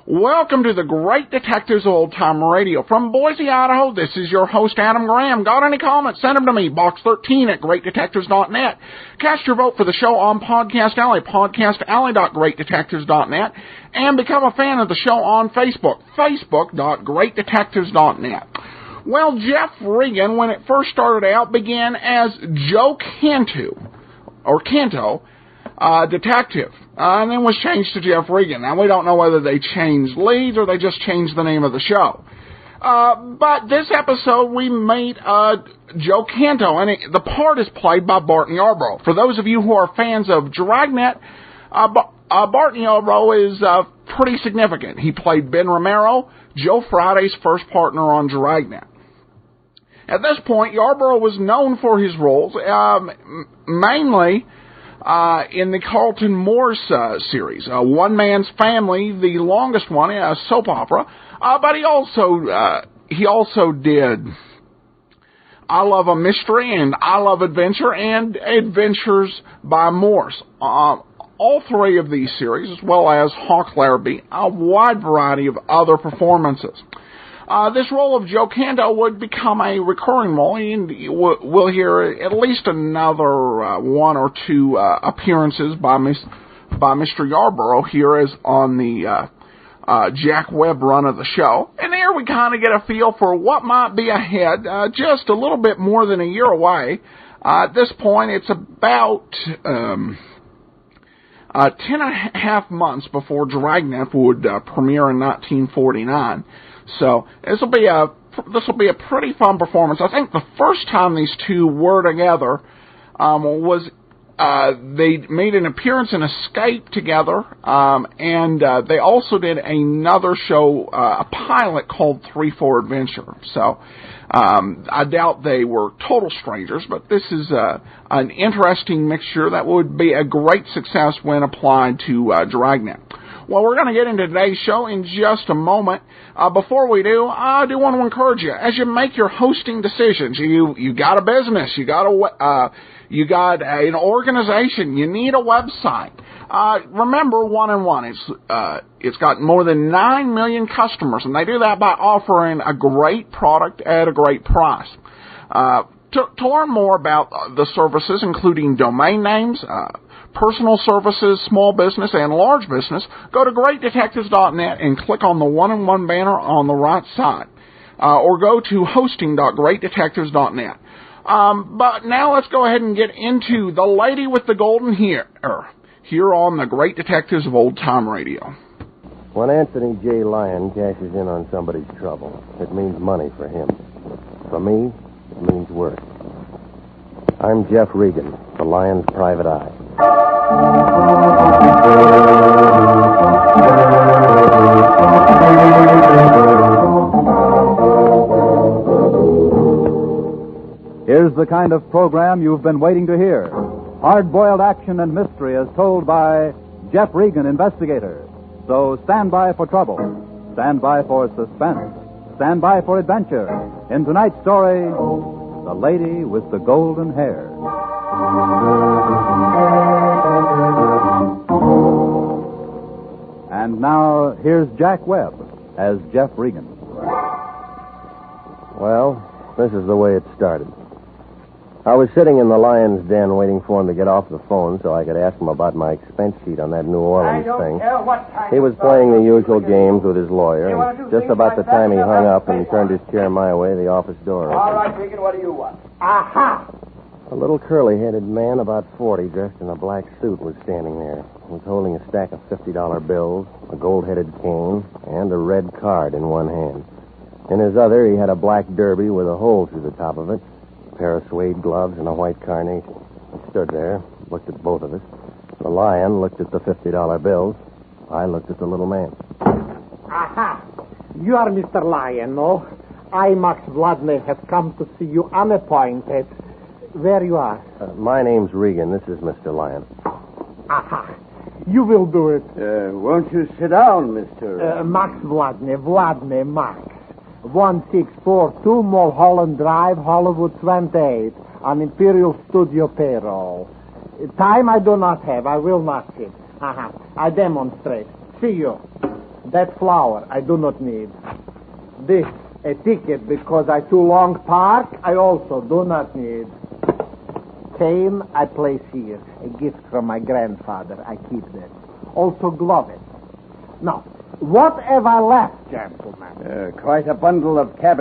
Welcome to the Great Detectives of Old Time Radio. From Boise, Idaho, this is your host, Adam Graham. Got any comments? Send them to me, box13 at greatdetectives.net. Cast your vote for the show on Podcast Alley, podcastalley.greatdetectives.net, and become a fan of the show on Facebook, facebook.greatdetectives.net. Well, Jeff Regan, when it first started out, began as Joe Canto, detective, and then was changed to Jeff Regan. Now, we don't know whether they changed leads or they just changed the name of the show. But this episode, we meet Joe Canto, and the part is played by Barton Yarborough. For those of you who are fans of Dragnet, Barton Yarborough is pretty significant. He played Ben Romero, Joe Friday's first partner on Dragnet. At this point, Yarborough was known for his roles, mainly in the Carlton Morse series, One Man's Family, the longest one, a soap opera. But he also did I Love a Mystery and I Love Adventure and Adventures by Morse. All three of these series, as well as Hawk Larrabee, a wide variety of other performances. This role of Joe Canto would become a recurring role, and we'll hear at least another one or two appearances by Mr. Yarborough here as on the Jack Webb run of the show. And there we kind of get a feel for what might be ahead, just a little bit more than a year away. At this point, it's about 10 and a half months before Dragnet would premiere in 1949. So this will be a pretty fun performance. I think the first time these two were together was they made an appearance in Escape together, and they also did another show, a pilot called 3-4 Adventure. So I doubt they were total strangers, but this is an interesting mixture that would be a great success when applied to Dragnet. Well, we're going to get into today's show in just a moment. Before we do, I do want to encourage you, as you make your hosting decisions, you got a business, you got an organization, you need a website. Remember, 1&1, it's got more than 9 million customers, and they do that by offering a great product at a great price. To learn more about the services, including domain names, personal services, small business, and large business, go to greatdetectives.net and click on the 1&1 banner on the right side. Or go to hosting.greatdetectives.net. But now let's go ahead and get into The Lady with the Golden Hair here on the Great Detectives of Old Time Radio. When Anthony J. Lyon cashes in on somebody's trouble, it means money for him. For me, it means work. I'm Jeff Regan, the Lyon's private eye. Here's the kind of program you've been waiting to hear. Hard-boiled action and mystery as told by Jeff Regan, investigator. So stand by for trouble. Stand by for suspense. Stand by for adventure. In tonight's story, The Lady with the Golden Hair. And now, here's Jack Webb as Jeff Regan. Well, this is the way it started. I was sitting in the Lion's den waiting for him to get off the phone so I could ask him about my expense sheet on that New Orleans thing. He was playing the usual games with his lawyer, and just about the time he hung up and turned his chair my way, the office door opened. All right, Regan, what do you want? Aha! A little curly-headed man, about 40, dressed in a black suit, was standing there. He was holding a stack of $50 bills, a gold-headed cane, and a red card in one hand. In his other, he had a black derby with a hole through the top of it, a pair of suede gloves, and a white carnation. He stood there, looked at both of us. The Lion looked at the $50 bills. I looked at the little man. Aha! You are Mr. Lyon, no? I, Max Vladimir, have come to see you unappointed. Where you are? My name's Regan. This is Mr. Lyon. Aha. You will do it. Won't you sit down, Mr. Max Vladimir Max. 1642 Mulholland Drive, Hollywood 28, on Imperial Studio payroll. Time I do not have. I will not sit. Aha. I demonstrate. See you. That flower I do not need. This, a ticket because I too long park, I also do not need. Cane I place here. A gift from my grandfather. I keep that. Also gloves. Now, what have I left, gentlemen? Quite a bundle of cash,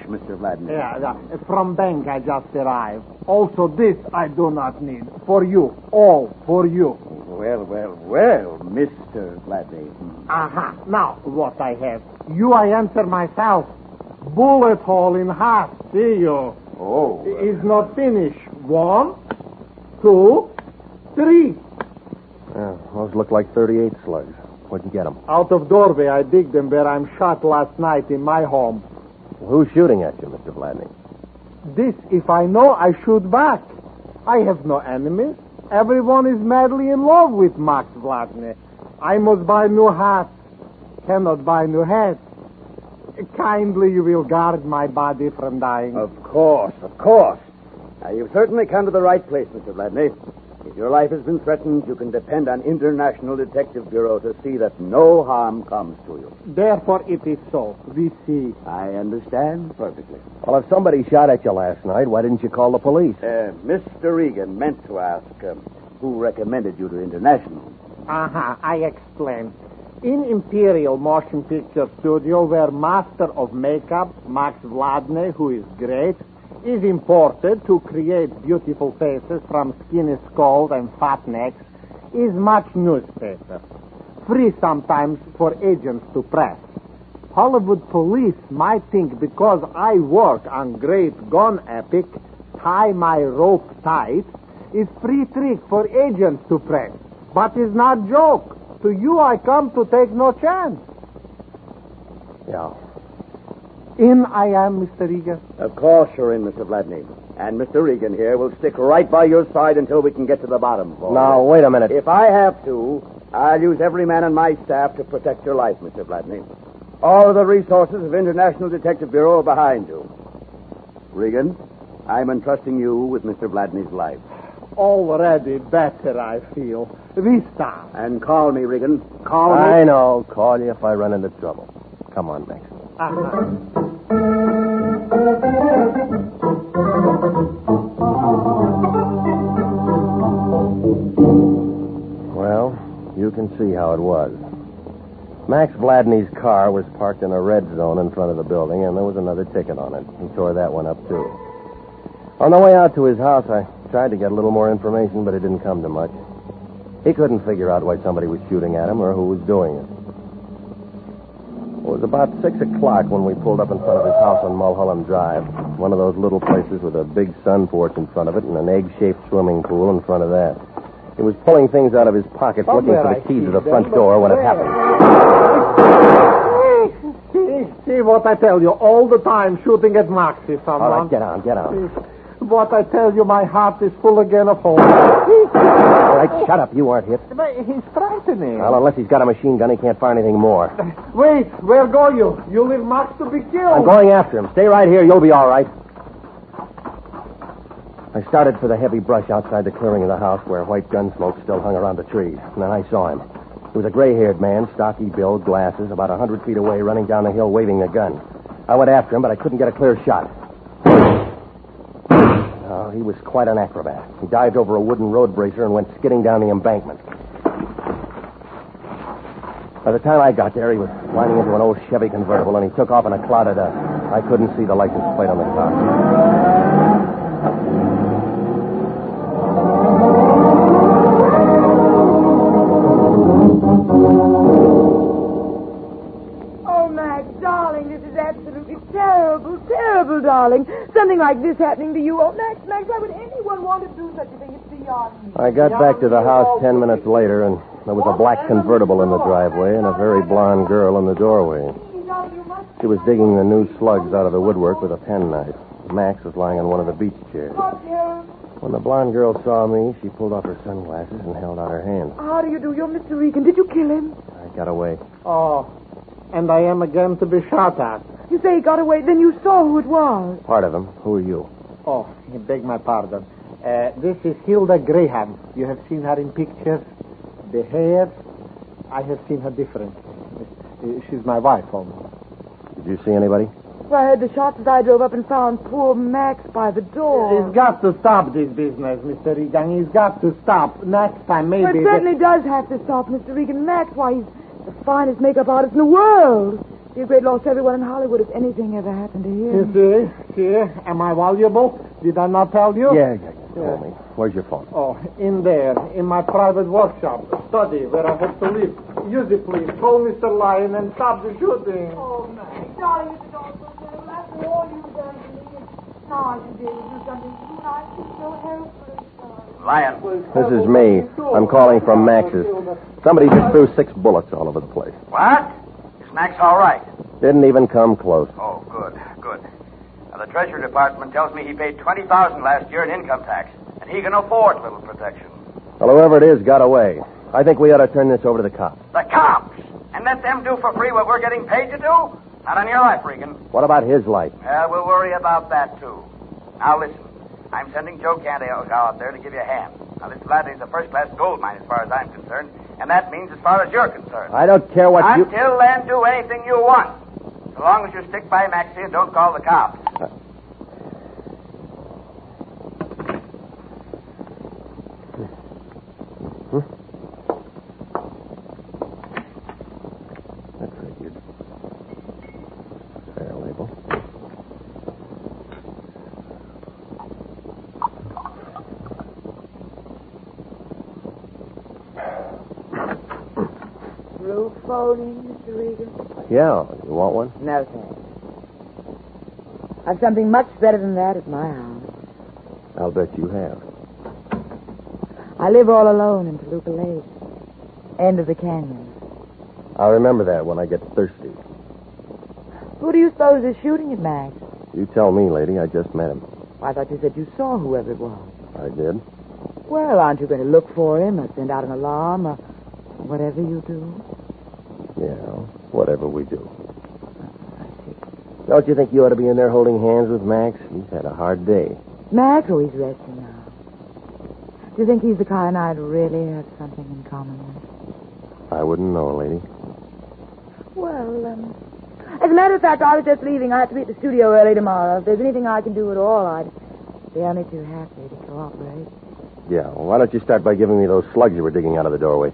Mr. Vladimir. Yeah, from bank I just arrived. Also this I do not need. For you. All for you. Well, Mr. Vladimir. Aha. Now, what I have. You I answer myself. Bullet hole in half. See you. Oh. Is not finished. 1, 2, 3. Yeah, those look like 38 slugs. Where'd you get them? Out of doorway, I dig them where I'm shot last night in my home. Who's shooting at you, Mr. Vladimir? This, if I know, I shoot back. I have no enemies. Everyone is madly in love with Max Vladimir. I must buy new hats. Cannot buy new hats. Kindly, you will guard my body from dying. Of course. You've certainly come to the right place, Mr. Vladimir. If your life has been threatened, you can depend on International Detective Bureau to see that no harm comes to you. Therefore, it is so. We see. I understand perfectly. Well, if somebody shot at you last night, why didn't you call the police? Mr. Regan meant to ask who recommended you to International. Aha, I explain. In Imperial Motion Picture Studio, where master of makeup, Max Vladimir, who is great, is imported to create beautiful faces from skinny skulls and fat necks, is much newspaper. Free sometimes for agents to press. Hollywood police might think because I work on great gun epic, tie my rope tight, is free trick for agents to press. But is not joke. To you I come to take no chance. Yeah. In I am, Mr. Regan. Of course you're in, Mr. Vladimir. And Mr. Regan here will stick right by your side until we can get to the bottom. Now, wait a minute. If I have to, I'll use every man on my staff to protect your life, Mr. Vladimir. All of the resources of International Detective Bureau are behind you. Regan, I'm entrusting you with Mr. Vladimir's life. Already better, I feel. We stop. And call me, Regan. Call me. I know. Call you if I run into trouble. Come on, Max. Well, you can see how it was. Max Vladney's car was parked in a red zone in front of the building, and there was another ticket on it. He tore that one up, too. On the way out to his house, I tried to get a little more information, but it didn't come to much. He couldn't figure out why somebody was shooting at him or who was doing it. It was about 6 o'clock when we pulled up in front of his house on Mulholland Drive, one of those little places with a big sun porch in front of it and an egg-shaped swimming pool in front of that. He was pulling things out of his pockets, looking for the key to the front door when it happened. See what I tell you, all the time shooting at Maxie, someone. All right, get on. What I tell you, my heart is full again of hope. All right, shut up. You aren't hit. But he's frightening. Well, unless he's got a machine gun, he can't fire anything more. Wait, where go you? You leave Max to be killed. I'm going after him. Stay right here. You'll be all right. I started for the heavy brush outside the clearing of the house where white gun smoke still hung around the trees. And then I saw him. He was a gray-haired man, stocky build, glasses, about 100 feet away, running down the hill waving a gun. I went after him, but I couldn't get a clear shot. Oh, he was quite an acrobat. He dived over a wooden road bracer and went skidding down the embankment. By the time I got there, he was climbing into an old Chevy convertible, and he took off in a cloud of dust. I couldn't see the license plate on the car. Terrible, darling. Something like this happening to you. Oh, Max, why would anyone want to do such a thing? It's beyond me. I got back to the house 10 minutes later, and there was a black convertible in the driveway and a very blonde girl in the doorway. She was digging the new slugs out of the woodwork with a penknife. Max was lying on one of the beach chairs. When the blonde girl saw me, she pulled off her sunglasses and held out her hand. How do you do? You're Mr. Regan. Did you kill him? I got away. Oh, and I am again to be shot at. You say he got away, then you saw who it was. Part of him. Who are you? Oh, you beg my pardon. This is Hilda Grayham. You have seen her in pictures. The hair, I have seen her different. She's my wife, almost. Did you see anybody? Well, I heard the shots as I drove up and found poor Max by the door. He's got to stop this business, Mr. Regan. He's got to stop. Next time, maybe... Well, it certainly does have to stop, Mr. Regan. Max, why, he's the finest makeup artist in the world. It'd be a great loss to everyone in Hollywood if anything ever happened to him. You see? Am I valuable? Did I not tell you? Yeah. Tell me. Where's your phone? Oh, in there, in my private workshop, study, where I have to live. Use it, please. Call Mr. Lyon and stop the shooting. Oh, Max, darling, it's all so terrible. After all you've done to me, and now I should be able to do something to you, and I feel so helpless. Lyon. This is me. I'm calling from Max's. Somebody just threw 6 bullets all over the place. What? Is Max all right? Didn't even come close. Oh, good. Now, the Treasury Department tells me he paid $20,000 last year in income tax, and he can afford a little protection. Well, whoever it is got away. I think we ought to turn this over to the cops. The cops! And let them do for free what we're getting paid to do? Not on your life, Regan. What about his life? We'll worry about that, too. Now, listen. I'm sending Joe Canty out there to give you a hand. Now, this Vladney's a first-class gold mine as far as I'm concerned, and that means as far as you're concerned. I don't care what you... Until then, do anything you want. So long as you stick by Maxie and don't call the cops. That figured. Fair label. Roof folding, Mr. Regan? Yeah, you want one? No, thanks. I've something much better than that at my house. I'll bet you have. I live all alone in Toluca Lake. End of the canyon. I'll remember that when I get thirsty. Who do you suppose is shooting at Max? You tell me, lady. I just met him. I thought you said you saw whoever it was. I did. Well, aren't you going to look for him or send out an alarm or whatever you do? Yeah, whatever we do. Don't you think you ought to be in there holding hands with Max? He's had a hard day. Max, oh, he's resting now. Do you think he's the kind I'd really have something in common with? I wouldn't know, lady. Well, as a matter of fact, I was just leaving. I have to be at the studio early tomorrow. If there's anything I can do at all, I'd be only too happy to cooperate. Yeah, well, why don't you start by giving me those slugs you were digging out of the doorway?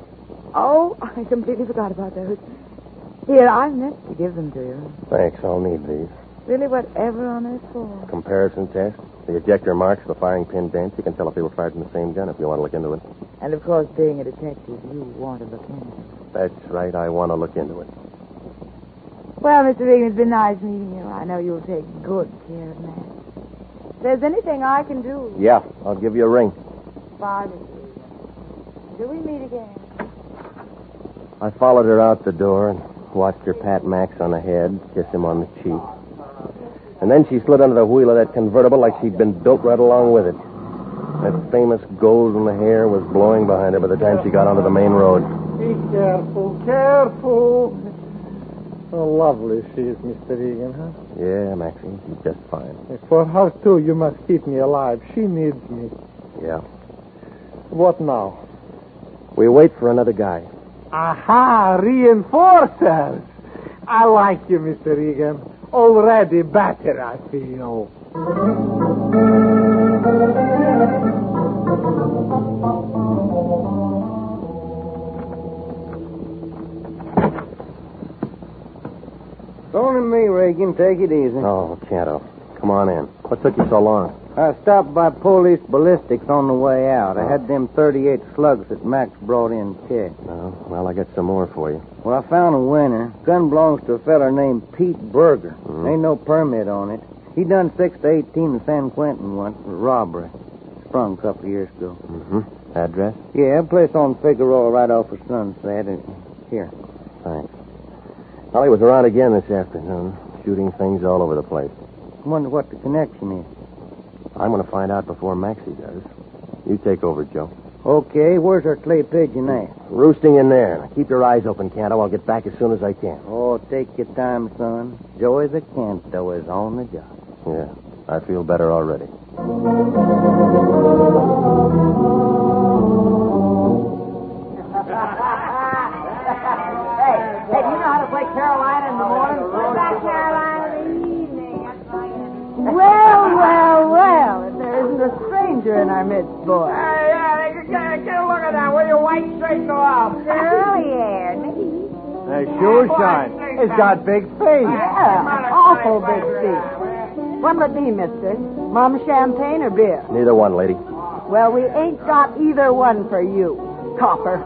Oh, I completely forgot about those. Here, I meant to give them to you. Thanks, I'll need these. Really, whatever on earth for? Comparison test. The ejector marks, the firing pin dents. You can tell if they were fired from the same gun if you want to look into it. And, of course, being a detective, you want to look into it. That's right, I want to look into it. Well, Mr. Regan, it's been nice meeting you. I know you'll take good care of Max. If there's anything I can do... Yeah, I'll give you a ring. Bye, Mr. Regan. Till we meet again. I followed her out the door and watched her pat Max on the head, kiss him on the cheek. And then she slid under the wheel of that convertible like she'd been built right along with it. That famous gold in the hair was blowing behind her by the time she got onto the main road. Be careful, careful. So lovely she is, Mr. Regan, huh? Yeah, Maxie, she's just fine. For her, too, you must keep me alive. She needs me. Yeah. What now? We wait for another guy. Aha, reinforcers. I like you, Mr. Regan. Already better, I feel. It's only me, Regan. Take it easy. Oh, Canto. Come on in. What took you so long? I stopped by police ballistics on the way out. I had them 38 slugs that Max brought in checked. Oh, well, I got some more for you. Well, I found a winner. Gun belongs to a feller named Pete Berger. Ain't no permit on it. He done 6 to 18 in San Quentin once for robbery. Sprung a couple of years ago. Mm-hmm. Address? Yeah, a place on Figueroa right off of Sunset. Here. Thanks. Well, he was around again this afternoon. shooting things all over the place. I wonder what the connection is. I'm going to find out before Maxie does. You take over, Joe. Okay, where's our clay pigeon at? Roosting in there. Now, keep your eyes open, Canto. I'll get back as soon as I can. Oh, take your time, son. Joey the Canto is on the job. Yeah, I feel better already. Hey, do you know how to play Carolina in the morning? What about Carolina in the evening? Well, if there isn't a stranger in our midst, boy. Get a look at that. Will you white straight go off? Curly-haired. They sure shine. It's got big feet. Yeah, awful big feet. What would it be, mister? Mom champagne or beer? Neither one, lady. Well, we ain't got either one for you, copper.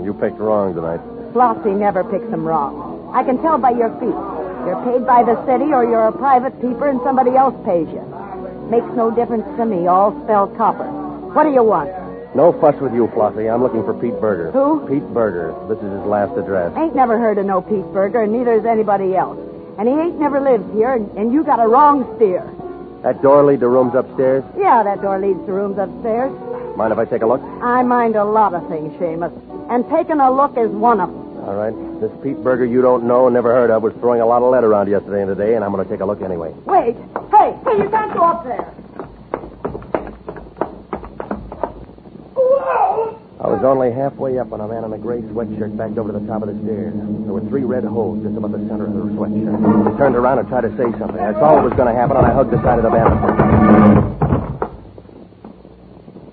You picked wrong tonight. Flossie never picks them wrong. I can tell by your feet. You're paid by the city or you're a private peeper and somebody else pays you. Makes no difference to me. All spell copper. What do you want? No fuss with you, Flossie. I'm looking for Pete Berger. Who? Pete Berger. This is his last address. Ain't never heard of no Pete Berger, and neither has anybody else. And he ain't never lived here, and you got a wrong steer. That door lead to rooms upstairs? Yeah, that door leads to rooms upstairs. Mind if I take a look? I mind a lot of things, Seamus. And taking a look is one of them. All right. This Pete Berger you don't know and never heard of was throwing a lot of lead around yesterday and today, and I'm going to take a look anyway. Wait. Hey, you can't go up there. I was only halfway up when a man in a gray sweatshirt backed over to the top of the stairs. There were 3 red holes just above the center of the sweatshirt. He turned around and tried to say something. I saw what was going to happen, and I hugged the side of the banister.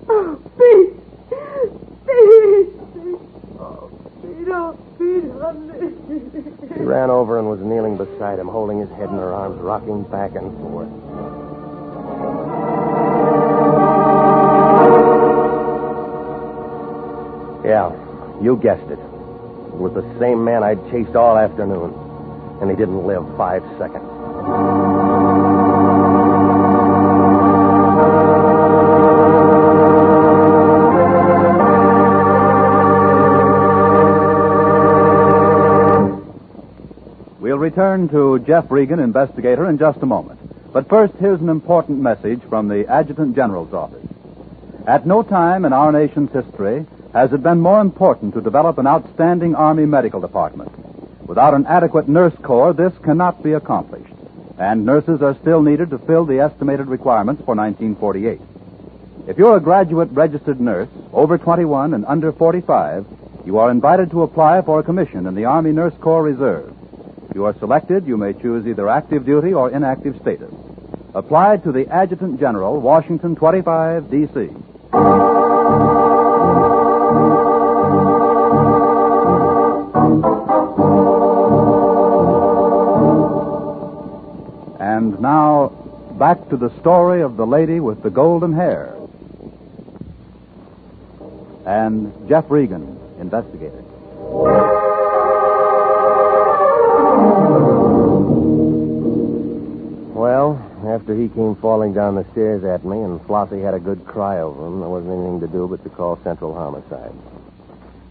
Oh, Pete. Pete. Oh, Pete, honey. She ran over and was kneeling beside him, holding his head in her arms, rocking back and forth. Yeah, you guessed it. It was the same man I'd chased all afternoon, and he didn't live 5 seconds. We'll return to Jeff Regan, investigator, in just a moment. But first, here's an important message from the Adjutant General's office. At no time in our nation's history has it been more important to develop an outstanding Army medical department. Without an adequate nurse corps, this cannot be accomplished. And nurses are still needed to fill the estimated requirements for 1948. If you're a graduate registered nurse, over 21 and under 45, you are invited to apply for a commission in the Army Nurse Corps Reserve. If you are selected, you may choose either active duty or inactive status. Apply to the Adjutant General, Washington 25, D.C. And now, back to the story of the lady with the golden hair. And Jeff Regan, investigator. Well, after he came falling down the stairs at me and Flossie had a good cry over him, there wasn't anything to do but to call Central Homicide.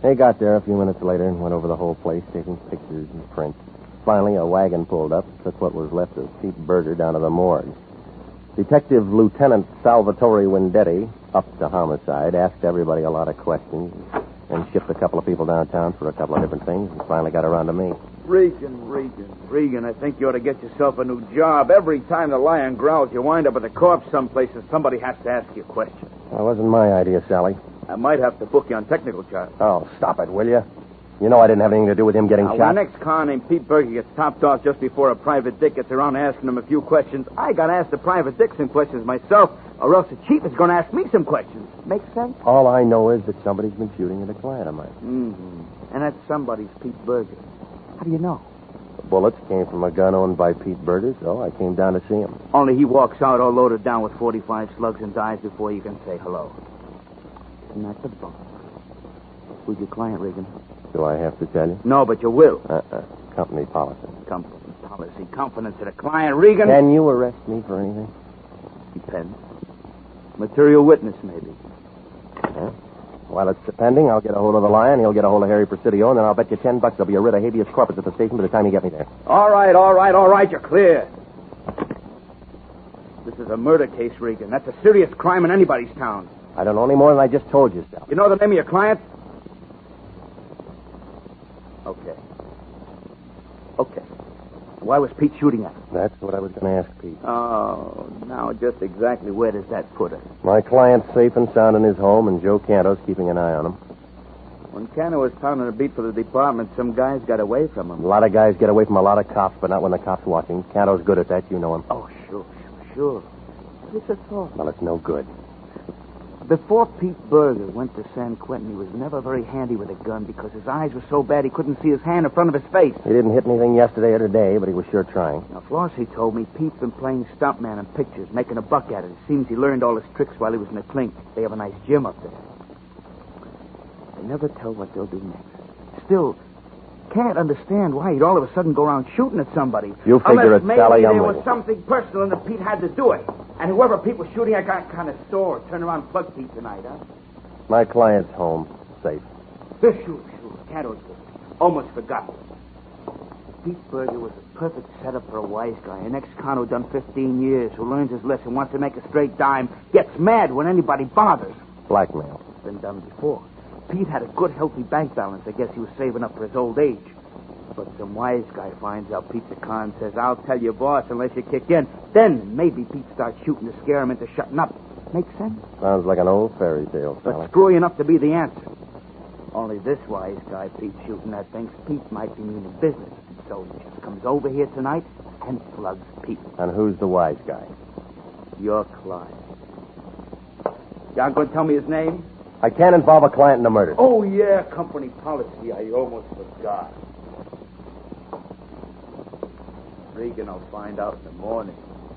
They got there a few minutes later and went over the whole place, taking pictures and prints. Finally, a wagon pulled up, took what was left of Pete Berger down to the morgue. Detective Lieutenant Salvatore Wendetti, up to Homicide, asked everybody a lot of questions, and shipped a couple of people downtown for a couple of different things, and finally got around to me. Regan, I think you ought to get yourself a new job. Every time the lion growls, you wind up with a corpse someplace and somebody has to ask you a question. That wasn't my idea, Sally. I might have to book you on technical charge. Oh, stop it, will you? You know I didn't have anything to do with him getting Now, shot. when next car named Pete Berger gets topped off just before a private dick gets around asking him a few questions, I got to ask the private dick some questions myself, or else the chief is going to ask me some questions. Make sense? All I know is that somebody's been shooting at a client of mine. Mm-hmm. And that somebody's Pete Berger. How do you know? The bullets came from a gun owned by Pete Berger, so I came down to see him. Only he walks out all loaded down with 45 slugs and dies before you can say hello. Isn't that the bunk? Who's your client, Regan? Do I have to tell you? No, but you will. Company policy. Company policy. Confidence in a client, Regan. Can you arrest me for anything? Depends. Material witness, maybe. Yeah? While it's pending, I'll get a hold of the Lion, he'll get a hold of Harry Presidio, and then I'll bet you $10 there'll be a writ of habeas corpus at the station by the time you get me there. All right, you're clear. This is a murder case, Regan. That's a serious crime in anybody's town. I don't know any more than I just told you, Sal. You know the name of your client? Okay. Why was Pete shooting at him? That's what I was going to ask Pete. Oh, now just exactly where does that put us? My client's safe and sound in his home, and Joe Canto's keeping an eye on him. When Canto was pounding a beat for the department, some guys got away from him. A lot of guys get away from a lot of cops, but not when the cop's watching. Canto's good at that, you know him. Oh, sure. It's a thought. Well, it's no good. Before Pete Berger went to San Quentin, he was never very handy with a gun because his eyes were so bad he couldn't see his hand in front of his face. He didn't hit anything yesterday or today, but he was sure trying. Now, Flossie told me Pete's been playing stuntman in pictures, making a buck at it. It seems he learned all his tricks while he was in the clink. They have a nice gym up there. They never tell what they'll do next. Still, can't understand why he'd all of a sudden go around shooting at somebody. You figure it's Sally Maybe there Umley. was something personal and that Pete had to do it. And whoever Pete was shooting at got kind of sore. Turn around and plug Pete tonight, huh? My client's home, safe. Sure. Cato's good. Almost forgot. Pete Berger was a perfect setup for a wise guy. An ex-con who done 15 years, who learns his lesson, wants to make a straight dime, gets mad when anybody bothers. Blackmail. Been done before. Pete had a good, healthy bank balance. I guess he was saving up for his old age. But some wise guy finds out Pete's a con, says, I'll tell you, boss, unless you kick in. Then maybe Pete starts shooting to scare him into shutting up. Make sense? Sounds like an old fairy tale, But Sally. screwy enough to be the answer. Only this wise guy Pete's shooting at thinks Pete might be meaning business. So he just comes over here tonight and plugs Pete. And who's the wise guy? Your client. You aren't going to tell me his name? I can't involve a client in a murder. Oh, yeah, company policy. I almost forgot. Regan will find out in the morning.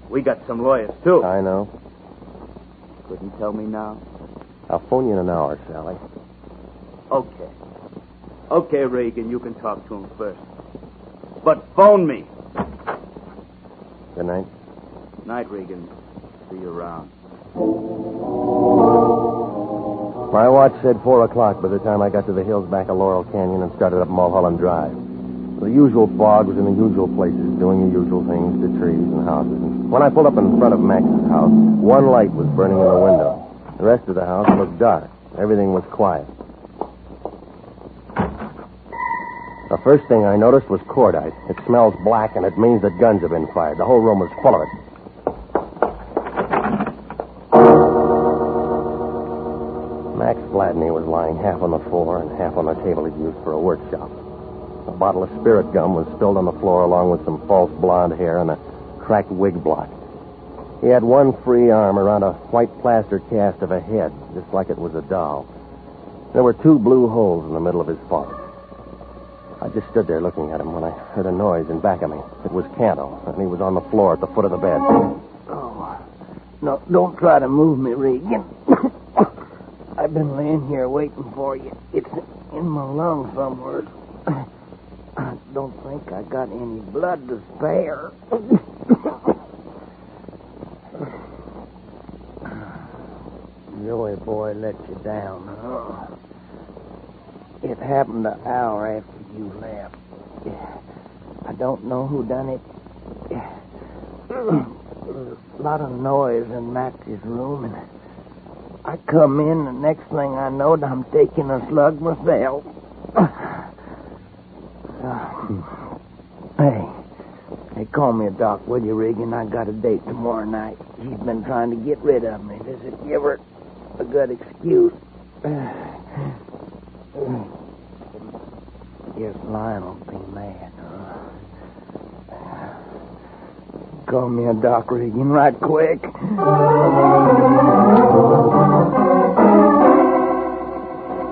We got some lawyers, too. I know. Couldn't tell me now? I'll phone you in an hour, Sally. Okay. Okay, Regan, you can talk to him first. But phone me. Good night. Night, Regan. See you around. My watch said 4 o'clock by the time I got to the hills back of Laurel Canyon and started up Mulholland Drive. The usual fog was in the usual places, doing the usual things to trees and houses. And when I pulled up in front of Max's house, one light was burning in the window. The rest of the house looked dark. Everything was quiet. The first thing I noticed was cordite. It smells black, and it means that guns have been fired. The whole room was full of it. Max Gladney was lying half on the floor and half on the table he'd used for a workshop. A bottle of spirit gum was spilled on the floor along with some false blonde hair and a cracked wig block. He had one free arm around a white plaster cast of a head, just like it was a doll. There were 2 blue holes in the middle of his forehead. I just stood there looking at him when I heard a noise in back of me. It was Canto, and he was on the floor at the foot of the bed. Oh, no, don't try to move me, Regan. I've been laying here waiting for you. It's in my lungs somewhere. I don't think I got any blood to spare. Joey boy let you down, huh? It happened an hour after you left. I don't know who done it. A lot of noise in Max's room, and I come in, and the next thing I know, I'm taking a slug myself. Hey, call me a doc, will you, Regan? I got a date tomorrow night. She's been trying to get rid of me. Does it give her a good excuse? Guess Lionel'll be mad, huh? Call me a doc, Regan, right quick.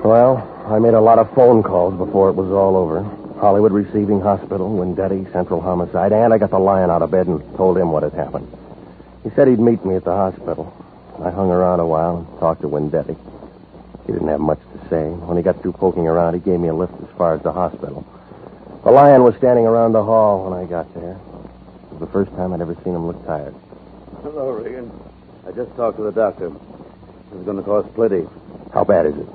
Well, I made a lot of phone calls before it was all over. Hollywood Receiving Hospital, Windetti, Central Homicide, and I got the Lion out of bed and told him what had happened. He said he'd meet me at the hospital. I hung around a while and talked to Windetti. He didn't have much to say. When he got through poking around, he gave me a lift as far as the hospital. The Lion was standing around the hall when I got there. It was the first time I'd ever seen him look tired. Hello, Regan. I just talked to the doctor. This is going to cost plenty. How bad is it?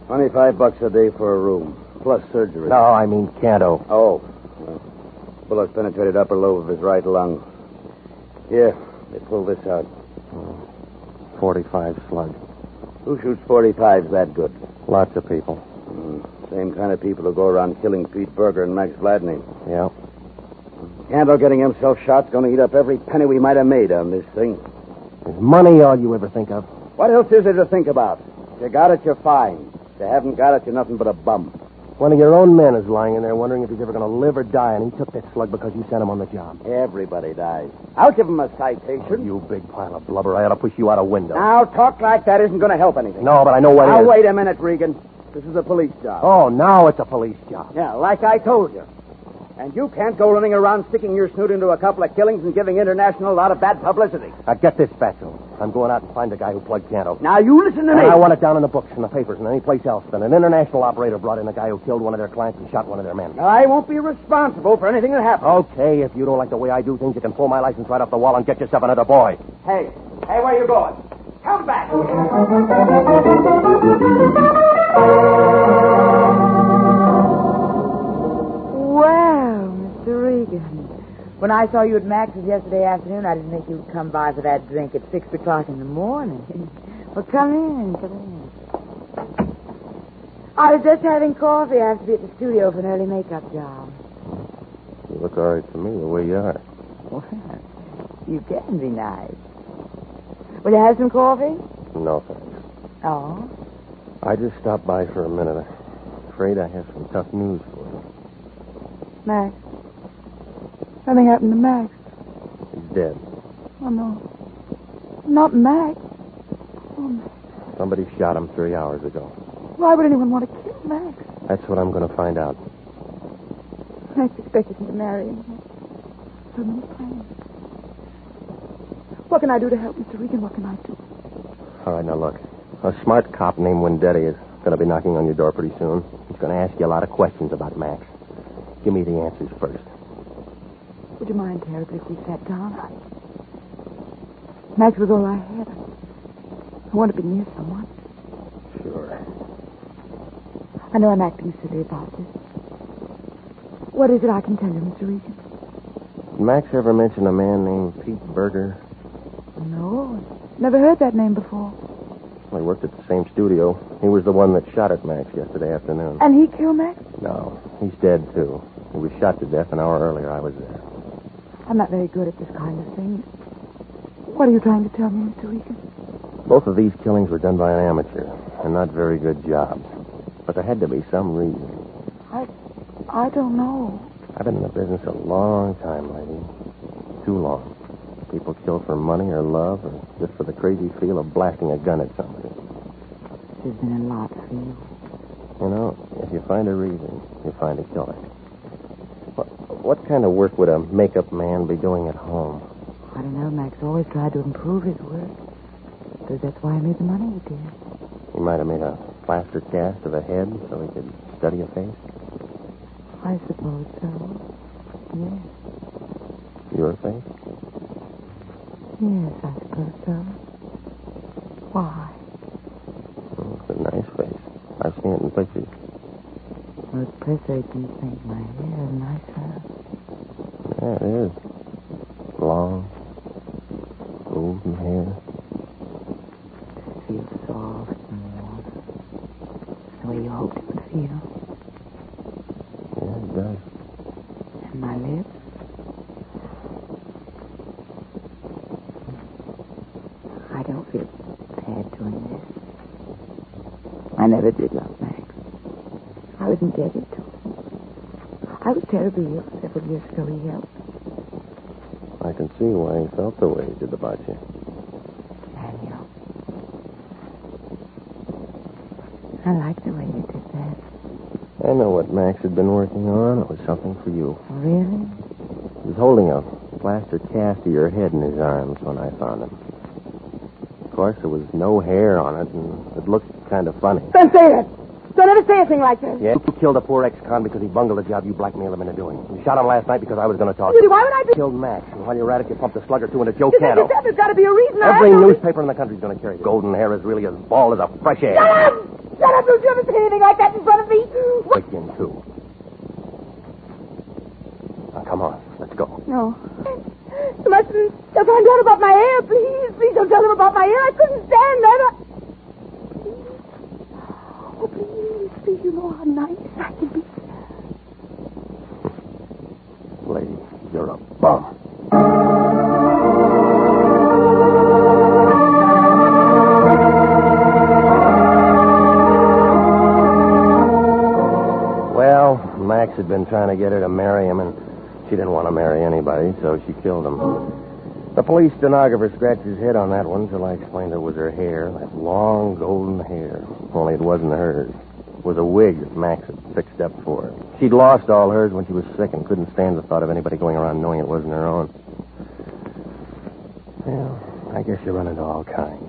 $25 a day for a room, plus surgery. No, I mean Canto. Oh. Well, bullet penetrated upper lobe of his right lung. Here, they pulled this out. 45 slug. Who shoots 45s that good? Lots of people. Same kind of people who go around killing Pete Berger and Max Vladney. Yeah. Canto getting himself shot's going to eat up every penny we might have made on this thing. Is money all you ever think of? What else is there to think about? If you got it, you're fine. If you haven't got it, you're nothing but a bum. One of your own men is lying in there wondering if he's ever going to live or die, and he took that slug because you sent him on the job. Everybody dies. I'll give him a citation. Oh, you big pile of blubber. I ought to push you out a window. Now, talk like that isn't going to help anything. No, but I know what it Now, is. wait a minute, Regan. This is a police job. Oh, now it's a police job. Yeah, like I told you. And you can't go running around sticking your snoot into a couple of killings and giving International a lot of bad publicity. Now, get this, Fatso. I'm going out and find the guy who plugged Canto. Now, you listen to me. And I want it down in the books and the papers and any place else that an international operator brought in a guy who killed one of their clients and shot one of their men. Now, I won't be responsible for anything that happens. Okay, if you don't like the way I do things, you can pull my license right off the wall and get yourself another boy. Hey, where are you going? Come back. Well, Mr. Regan, when I saw you at Max's yesterday afternoon, I didn't think you'd come by for that drink at 6 o'clock in the morning. Well, come in. I was just having coffee. I have to be at the studio for an early makeup job. You look all right to me the way you are. Well, you can be nice. Will you have some coffee? No, thanks. Oh? I just stopped by for a minute. I'm afraid I have some tough news for you. Max. Something happened to Max. He's dead. Oh, no. Not Max. Oh, Max. Somebody shot him 3 hours ago. Why would anyone want to kill Max? That's what I'm going to find out. Max expected me to marry him. So many plans. What can I do to help, Mr. Regan? What can I do? All right, now look. A smart cop named Wendetti is going to be knocking on your door pretty soon. He's going to ask you a lot of questions about Max. Give me the answers first. Would you mind terribly if we sat down? Max was all I had. I want to be near someone. Sure. I know I'm acting silly about this. What is it I can tell you, Mr. Regan? Did Max ever mention a man named Pete Berger? No. Never heard that name before. Well, he worked at the same studio. He was the one that shot at Max yesterday afternoon. And he killed Max? No, he's dead, too. He was shot to death an hour earlier. I was there. I'm not very good at this kind of thing. What are you trying to tell me, Mr. Regan? Both of these killings were done by an amateur, and not very good jobs. But there had to be some reason. I don't know. I've been in the business a long time, lady. Too long. People kill for money or love or just for the crazy feel of blasting a gun at somebody. There's been a lot for you. You know, if you find a reason, you find a killer. What kind of work would a makeup man be doing at home? I don't know. Max always tried to improve his work. Because that's why he made the money he did. He might have made a plaster cast of a head so he could study a face. I suppose so. Yes. Your face? Yes, I suppose so. Why? Oh, it's a nice face. I've seen it in pictures. Those press agents think my hair is nicer. Yeah, it is. Long, golden hair. It feels soft and warm. The way you hoped it would feel. Yeah, it does. And my lips? I don't feel bad doing this. I never did love Max. I was indebted to him. I was terribly ill several years ago. He helped. I can see why he felt the way he did about you. Daniel. I like the way you did that. I know what Max had been working on. It was something for you. Really? He was holding a plaster cast of your head in his arms when I found him. Of course, there was no hair on it, and it looked kind of funny. Don't say that! Don't ever say a thing like that! Yeah, you killed a poor ex-con because he bungled a job you blackmailed him into doing. You shot him last night because I was going to talk to Judy, you. why would I be... Killed Max, and while you're at it, you pumped a slug or two into Joe You think Canto. there's got to be a reason. Every newspaper in the country's going to carry it. Golden hair is really as bald as a fresh egg. Shut up! Shut up! Don't you ever say anything like that in front of me! Regan, too. Now, come on. Let's go. No. You mustn't. They'll find out about my hair. Please, please don't tell them about my hair. I couldn't stand that. Oh, please, you know how nice I can be. Lady, you're a bum. Well, Max had been trying to get her to marry him, and she didn't want to marry anybody, so she killed him. The police stenographer scratched his head on that one until I explained it was her hair, that long golden hair. Only it wasn't hers. It was a wig that Max had fixed up for her. She'd lost all hers when she was sick and couldn't stand the thought of anybody going around knowing it wasn't her own. Well, I guess you run into all kinds.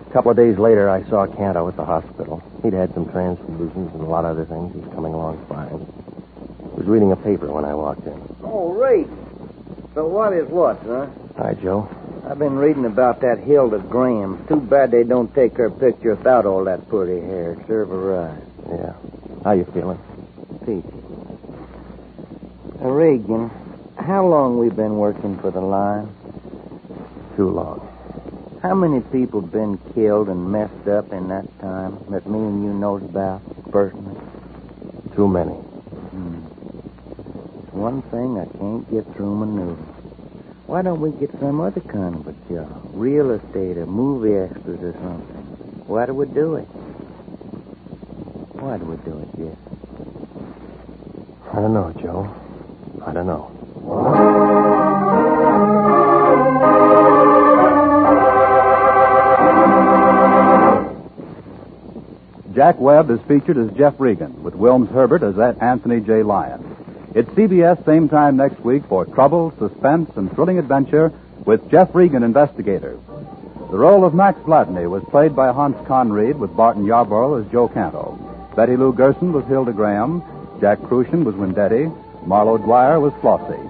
A couple of days later, I saw Canto at the hospital. He'd had some transfusions and a lot of other things. He was coming along fine. He was reading a paper when I walked in. Oh, Ray. So what is what, huh? Hi, Joe. I've been reading about that Hilda Grayham. Too bad they don't take her picture without all that pretty hair. Serve her right. Yeah. How you feeling? Peachy. Regan, how long we been working for the line? Too long. How many people been killed and messed up in that time that me and you knows about personally? Too many. One thing I can't get through my noodle. Why don't we get some other kind of a job? Real estate or movie extras or something. Why do we do it? Why do we do it, Jeff? I don't know, Joe. I don't know. Jack Webb is featured as Jeff Regan, with Wilms Herbert as Anthony J. Lyon. It's CBS same time next week for trouble, suspense, and thrilling adventure with Jeff Regan, investigator. The role of Max Vladney was played by Hans Conried, with Barton Yarborough as Joe Canto. Betty Lou Gerson was Hilda Grayham. Jack Crucian was Wendetti. Marlo Dwyer was Flossie.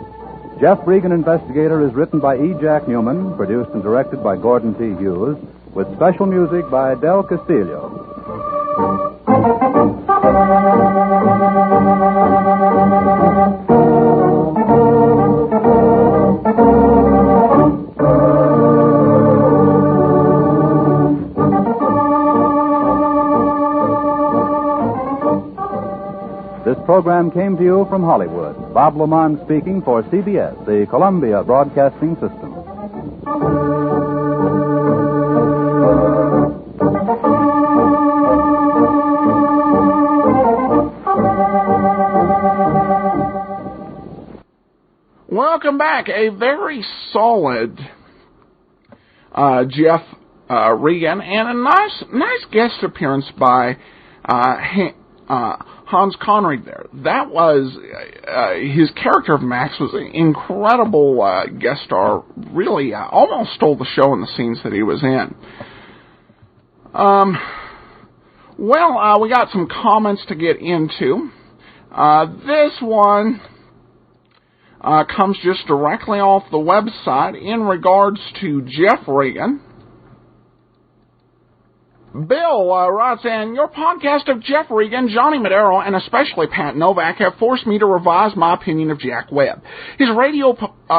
Jeff Regan, investigator, is written by E. Jack Newman, produced and directed by Gordon T. Hughes, with special music by Del Castillo. This program came to you from Hollywood. Bob Lamont speaking for CBS, the Columbia Broadcasting System. Welcome back. A very solid Jeff Regan, and a nice guest appearance by Hans Conried there. That was his character of Max was an incredible guest star. Really almost stole the show in the scenes that he was in. Well, we got some comments to get into. This one comes just directly off the website in regards to Jeff Regan. Bill writes in, your podcast of Jeff Regan, Johnny Madero, and especially Pat Novak have forced me to revise my opinion of Jack Webb. His radio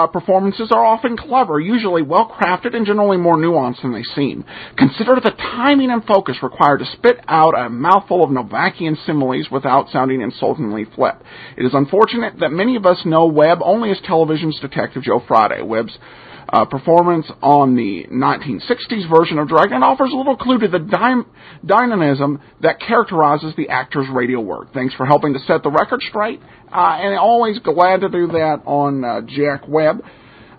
performances are often clever, usually well-crafted, and generally more nuanced than they seem. Consider the timing and focus required to spit out a mouthful of Novakian similes without sounding insultingly flip. It is unfortunate that many of us know Webb only as television's Detective Joe Friday. Webb's performance on the 1960s version of Dragon offers a little clue to the dynamism that characterizes the actor's radio work. Thanks for helping to set the record straight, and always glad to do that on Jack Webb.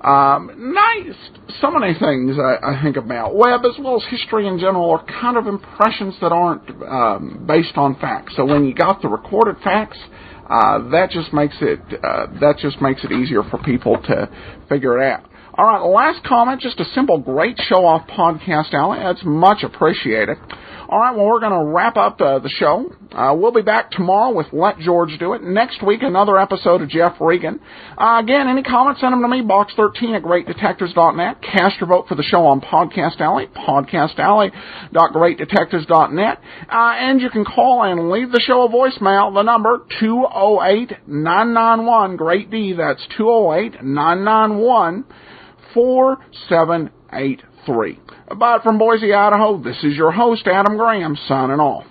Nice. So many things I think about Webb, as well as history in general, are kind of impressions that aren't based on facts. So when you got the recorded facts, that just makes it easier for people to figure it out. All right, last comment, just a simple great show-off podcast, Alan. That's much appreciated. All right, well, we're going to wrap up the show. We'll be back tomorrow with Let George Do It. Next week, another episode of Jeff Regan. Again, any comments, send them to me, box13@greatdetectives.net. Cast your vote for the show on Podcast Alley, podcastalley.greatdetectives.net. And you can call and leave the show a voicemail. The number, 208-991, Great D. That's 208-991-4783. But from Boise, Idaho, this is your host, Adam Graham, signing off.